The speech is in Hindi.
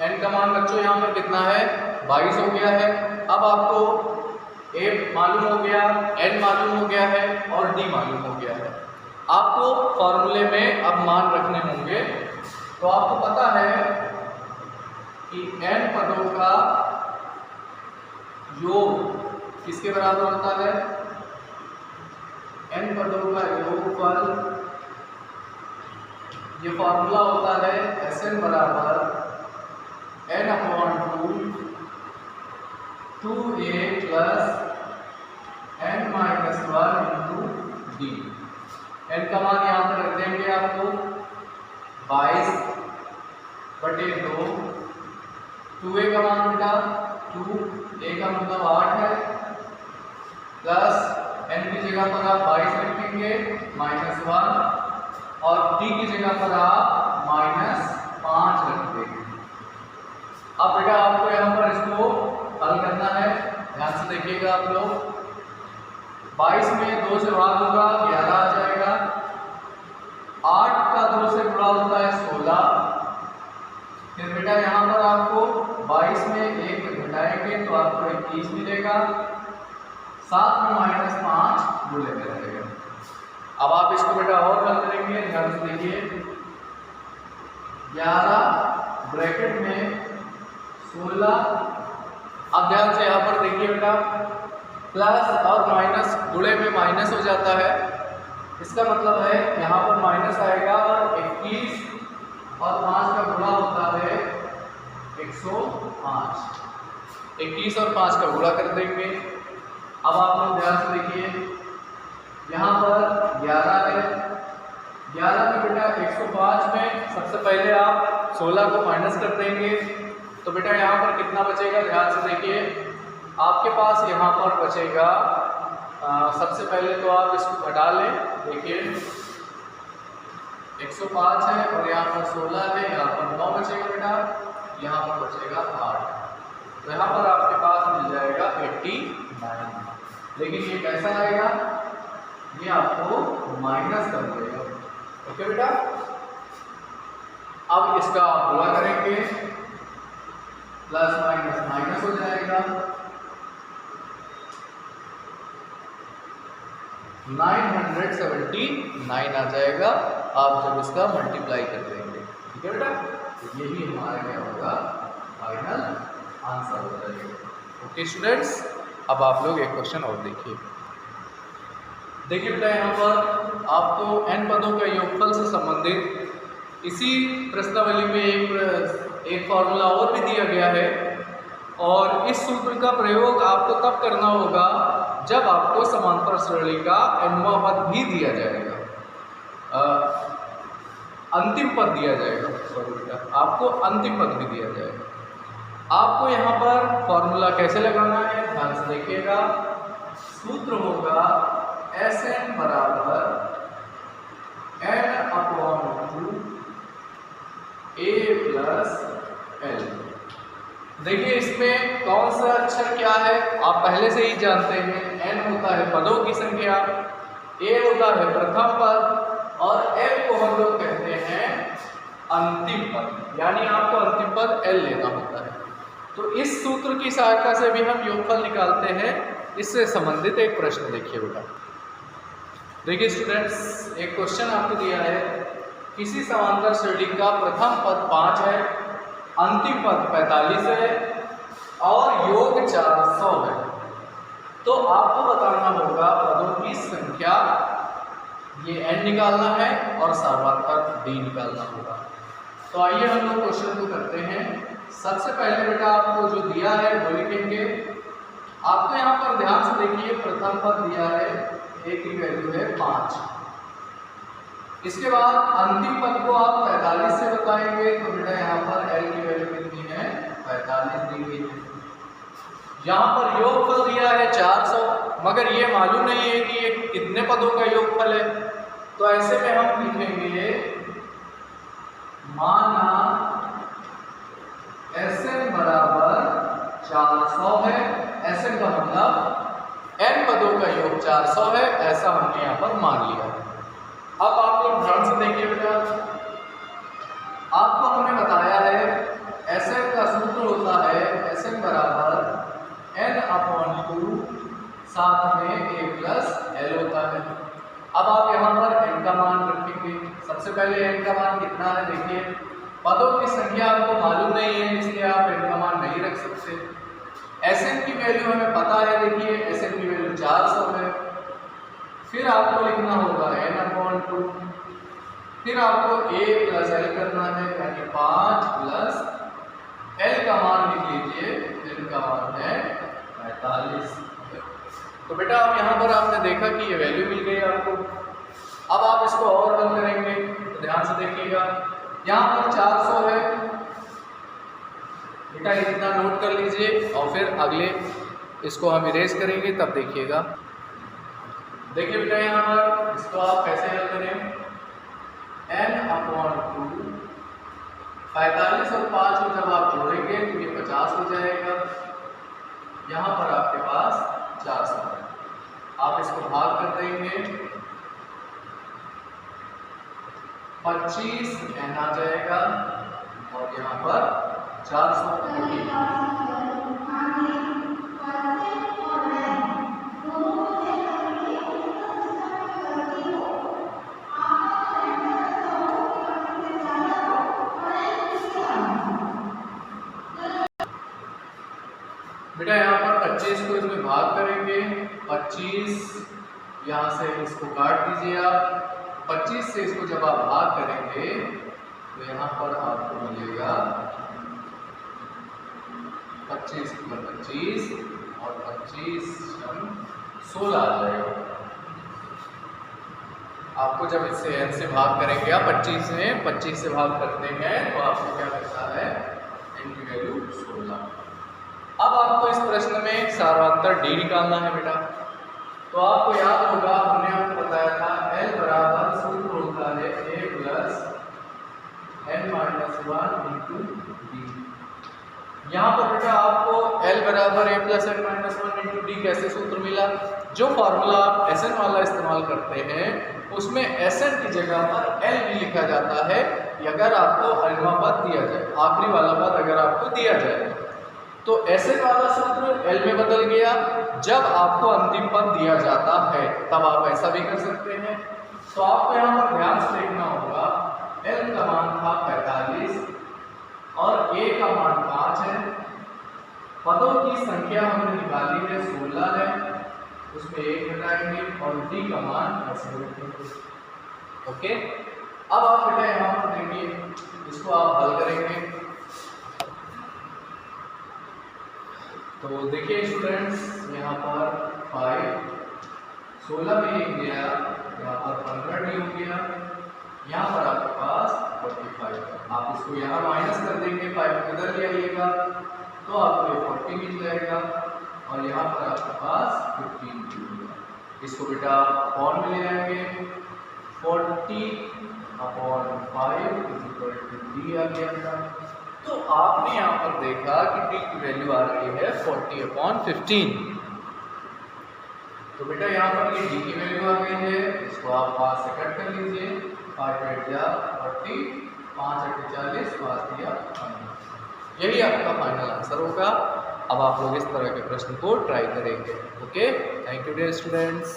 n का मान बच्चों यहाँ पर कितना है 22 हो गया है। अब आपको a मालूम हो गया, n मालूम हो गया है और d मालूम हो गया है। आपको फॉर्मूले में अब मान रखने होंगे। तो आपको पता है कि n पदों का योग किसके बराबर होता है, n पदों का योगफल, ये फॉर्मूला होता है Sn बराबर n/2 2a plus n-1 into d। n का मान यहाँ पर रख देंगे आपको 22/2, 2a का मान बेटा 2, a का मतलब 8 है, प्लस n की जगह पर आप 22 रखेंगे -1 और d की जगह पर आप -5 रख देंगे। अब बेटा आपको यहाँ पर इसको हल करना है, ध्यान से देखिएगा आप लोग। 22 में 2 से भाग होगा 11 आ जाएगा, 8 का 2 से गुणा होता है 16। फिर बेटा यहाँ पर आपको 22 में 1 घटाएंगे तो आपको 21 मिलेगा, साथ में -5 जुड़े में रहेगा। अब आप इसको बेटा और हल करेंगे, ध्यान से देखिए। 11 ब्रैकेट में 16, अब ध्यान से यहाँ पर देखिए बेटा, प्लस और माइनस गुणे में माइनस हो जाता है, इसका मतलब है यहाँ पर माइनस आएगा और 21 और 5 का गुणा होता है 105। 21 और 5 का गुणा कर देंगे। अब आप लोग ध्यान से देखिए, यहाँ पर 11 है, 11 में बेटा 105 में सबसे पहले आप 16 को माइनस कर देंगे तो बेटा यहाँ पर कितना बचेगा, ध्यान से देखिए। आपके पास यहाँ पर बचेगा, सबसे पहले तो आप इसको घटा लें, देखिए 105 है और यहाँ पर 16 है, यहाँ पर 9 बचेगा बेटा, यहाँ पर बचेगा 8, तो यहाँ पर आपके पास मिल जाएगा 89। लेकिन ये कैसा आएगा, ये आपको माइनस कर देगा। ओके बेटा, अब इसका आप गुणा करेंगे, प्लस माइनस माइनस हो जाएगा, 979 आ जाएगा आप जब इसका मल्टीप्लाई कर देंगे। ठीक है बेटा, तो यही हमारा क्या होगा, फाइनल आंसर हो जाएगा। ओके स्टूडेंट्स, अब आप लोग एक क्वेश्चन और देखिए। देखिए बेटा, यहाँ पर आपको n पदों का योगफल से संबंधित इसी प्रश्नावली में एक फॉर्मूला और भी दिया गया है और इस सूत्र का प्रयोग आपको तब करना होगा जब आपको समांतर श्रेणी का nवां पद भी दिया जाएगा, अंतिम पद दिया जाएगा, सॉरी बेटा, आपको अंतिम पद भी दिया जाएगा। आपको यहाँ पर फॉर्मूला कैसे लगाना है, ध्यान से देखिएगा। सूत्र होगा Sn बराबर n/2 a प्लस l। देखिए इसमें कौन सा अक्षर क्या है आप पहले से ही जानते हैं। n होता है पदों की संख्या, a होता है प्रथम पद और l को हम लोग कहते हैं अंतिम पद, यानी आपको अंतिम पद l लेना होता है। तो इस सूत्र की सहायता से भी हम योगफल निकालते हैं। इससे संबंधित एक प्रश्न देखिए बेटा। देखिए स्टूडेंट्स, एक क्वेश्चन आपको दिया है, किसी समांतर श्रेणी का प्रथम पद 5 है, अंतिम पद 45 है और योग 400 है। तो आपको बताना होगा पदों की संख्या, ये n निकालना है और सर्वांतर d निकालना होगा। तो आइए हम लोग क्वेश्चन को करते हैं। सबसे पहले बेटा आपको जो दिया है वो लिखेंगे। आपको यहाँ पर ध्यान से देखिए, प्रथम पद दिया है, a की वैल्यू है 5। इसके बाद अंतिम पद को आप 45 से बताएंगे तो बेटा यहाँ पर l की वैल्यू कितनी है, 45 दी गई है। यहाँ पर योगफल दिया है 400, मगर ये मालूम नहीं है कि ये कितने पदों का योगफल है। तो ऐसे में हम लिखेंगे माना Sn बराबर 400 है, Sn का मतलब n पदों का योग 400 है, ऐसा हमने यहाँ पर मान लिया है। अब आप लोग ध्यान से देखिए बेटा, आपको हमने बताया है Sn का पदों की संख्या आपको मालूम नहीं है, इसलिए आप n का मान नहीं रख सकते। Sn की वैल्यू हमें पता है, देखिए Sn की वैल्यू 400 है। फिर आपको लिखना होगा n/2, फिर आपको a प्लस l करना है, यानी 5 प्लस l का मान लिख लीजिए, l का मान है 45। तो बेटा आप यहाँ पर आपने देखा कि ये वैल्यू मिल गई आपको। अब आप इसको और हल करेंगे, तो ध्यान से देखिएगा, यहाँ पर 400 है बेटा, इतना नोट कर लीजिए और फिर अगले इसको हम इरेज करेंगे, तब देखिएगा। देखिए बेटा यहाँ पर इसको आप कैसे हल करें, n/2, 45 और 5 को जब आप जोड़ेंगे तो ये 50 हो जाएगा। यहाँ पर आपके पास 400 है, आप इसको भाग कर देंगे, 25 n आ जाएगा और यहाँ पर 400। बेटा यहाँ पर 25 को इसमें भाग करेंगे, 25 यहाँ से इसको काट दीजिए आप, 25 से इसको जब आप भाग करेंगे तो यहाँ पर आपको मिलेगा 25 + 25 और 25 16 आ जाएगा। आपको जब इससे n से भाग करेंगे, आप 25 से भाग करते हैं तो आपको क्या मिलता है, n की वैल्यू 16। अब आपको इस प्रश्न में सारांतर d निकालना है बेटा। तो आपको याद होगा, हमने आपको बताया था L बराबर सूत्र होता है a प्लस n-1 × d। यहाँ पर बेटा आपको L बराबर a प्लस n-1 × d कैसे सूत्र मिला, जो फार्मूला आप Sn वाला इस्तेमाल करते हैं उसमें Sn की जगह पर L भी लिखा जाता है, अगर आपको अगला पद दिया जाए, आखिरी वाला पद अगर आपको दिया जाए तो Sn वाला सूत्र L में बदल गया। जब आपको अंतिम पद दिया जाता है तब आप ऐसा भी कर सकते हैं। तो आपको यहाँ पर ध्यान से देखना होगा, L का मान था 45 और a का मान 5 है, पदों की संख्या हमने निकाली है 16 है, उसमें 1 घटाएंगे और d का मान ऐसे रखेंगे। ओके, अब आप बेटा यहाँ पर देखिए, इसको आप हल करेंगे तो देखिए स्टूडेंट्स, यहाँ पर 5, 16 में 1 गया, यहाँ पर 15 डी हो गया, यहाँ पर आपके पास 45। आप इसको यहाँ माइनस कर देंगे, 5 इधर ले आइएगा तो आपको 40 मिल जाएगा और यहाँ पर आपके पास 15 मिलेगा। इसको बेटा अपॉन में ले आएंगे, 40/5 डी आ गया। तो आपने यहाँ पर देखा कि d की वैल्यू आ रही है 40/15। तो बेटा यहाँ पर ये d की वैल्यू आ गई है, इसको आप 5 से कट कर लीजिए, 5 × 8 = 40, 5 × 8 = 40, 5 दिया 15। यही आपका फाइनल आंसर होगा। अब आप लोग इस तरह के प्रश्न को ट्राई करेंगे। Okay, thank you dear students.